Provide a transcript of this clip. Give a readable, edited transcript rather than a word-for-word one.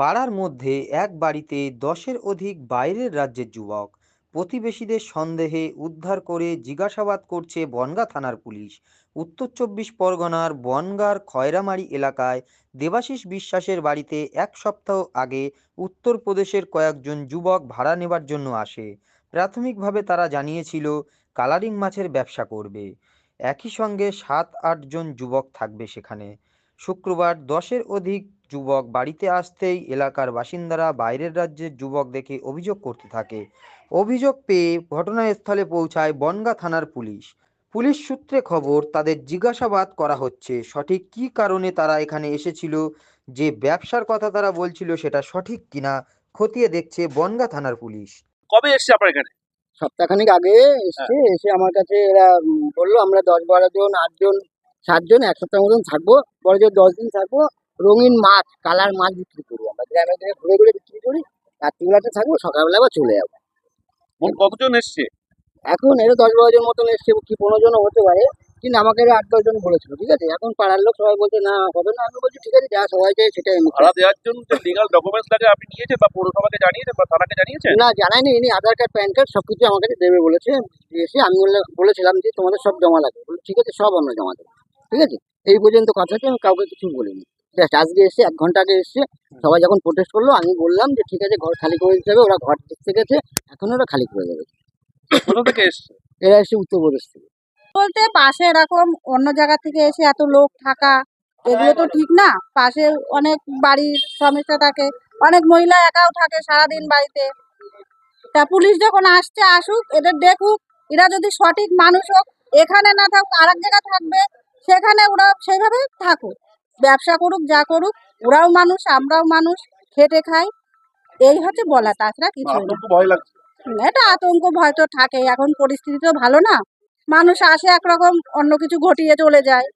পাড়ার মধ্যে এক বাড়িতে 10-এর অধিক বাইরের রাজ্যের যুবক। প্রতিবেশীদের সন্দেহে উদ্ধার করে জিজ্ঞাসাবাদ করছে বনগাঁ থানার পুলিশ। উত্তর 24 পরগনার বনগাঁর খয়রামারি এলাকায় দেবাশিস বিশ্বাসের বাড়িতে এক সপ্তাহ আগে উত্তরপ্রদেশের কয়েকজন যুবক ভাড়া নেবার জন্য আসে। প্রাথমিকভাবে তারা জানিয়েছিল কালারিং মাছের ব্যবসা করবে। একই সঙ্গে 7-8 জন যুবক থাকবে সেখানে। শুক্রবার 10-এর অধিক যুবক বাড়িতে আসতেই এলাকার বাসিন্দারা বাইরের রাজ্যের যুবক দেখে অভিযোগ করতে থাকে। অভিযোগ পেয়ে ঘটনাস্থলে পৌঁছায় বনগাঁ থানার পুলিশ। পুলিশ সূত্রে খবর, তাদের জিজ্ঞাসাবাদ করা হচ্ছে সঠিক কী কারণে তারা এখানে এসেছিল, যে ব্যবসার কথা তারা বলছিল সেটা সঠিক কিনা খতিয়ে দেখছে বনগাঁ থানার পুলিশ। কবে এসছে আপনার এখানে? সপ্তাহখানেক আগে এসছে। এসে আমার কাছে এরা বললো আমরা 10-12 জন 8 জন 7 জন এক সপ্তাহ মতন থাকবো, পরে যে 10 দিন থাকবো, রঙিন মাছ কালার মাছ বিক্রি করি, আমরা গ্রামে গ্রামে ঘুরে ঘুরে বিক্রি করি, রাত্রিবেলাতে থাকবো, সকালবেলা আবার চলে যাবো। মোট কতজন এসছে? এখন এরা 10-12 জন মতন এসছে, কি 15 জনও হতে পারে, কিন্তু আমাকে এরা 8-10 জন বলেছিল। ঠিক আছে, এখন পাড়ার লোক সবাই বলছে না হবে না, আমি বলছি ঠিক আছে যা সবাই চাই সেটাই আমি ভাড়া দেওয়ার জন্য যে লিগাল ডকুমেন্টস লাগে আপনি নিয়েছেন বা পৌরসভাকে জানিয়েছেন বা থানাকে জানিয়েছেন? না জানাইনি, ইনি আধার কার্ড প্যান কার্ড সবকিছু আমাকে দেবে বলেছে। এসে আমি বলেছিলাম যে তোমাদের সব জমা লাগবে, ঠিক আছে সব আমরা জমা দেবো। ঠিক আছে, এই পর্যন্ত কথা হচ্ছে, আমি কাউকে কিছু বলিনি। জাস্ট আজকে এসে 1 ঘন্টা আগে এসছে, সবাই যখন প্রোটেস্ট করলো আমি বললাম যে ঠিক আছে ঘর খালি করে দিতে হবে, ওরা ঘর দেখতে গেছে, এখন ওরা খালি করে দেবে। কোথা থেকে এসছে? এরা এসে উত্তরপ্রদেশ থেকে। বলতে পাশে এরকম অন্য জায়গা থেকে এসে এত লোক থাকা, এগুলো তো ঠিক না। পাশে অনেক বাড়ির সমস্যা থাকে, অনেক মহিলা একাও থাকে সারাদিন বাড়িতে। তা পুলিশ যখন আসছে আসুক, এদের দেখুক, এরা যদি সঠিক মানুষ হোক, এখানে না থাকুক আর এক জায়গায় থাকবে, সেখানে ওরা সেইভাবে থাকুক, ব্যবসা করুক, যা করুক, ওরাও মানুষ আমরাও মানুষ, খেটে খাই, এই হচ্ছে বলা, তাছাড়া কিছু না। আতঙ্ক ভয় লাগছে? এটা আতঙ্ক ভয় তো থাকে, এখন পরিস্থিতি তো ভালো না, মানুষ আসে একরকম অন্য কিছু ঘটিয়ে চলে যায়।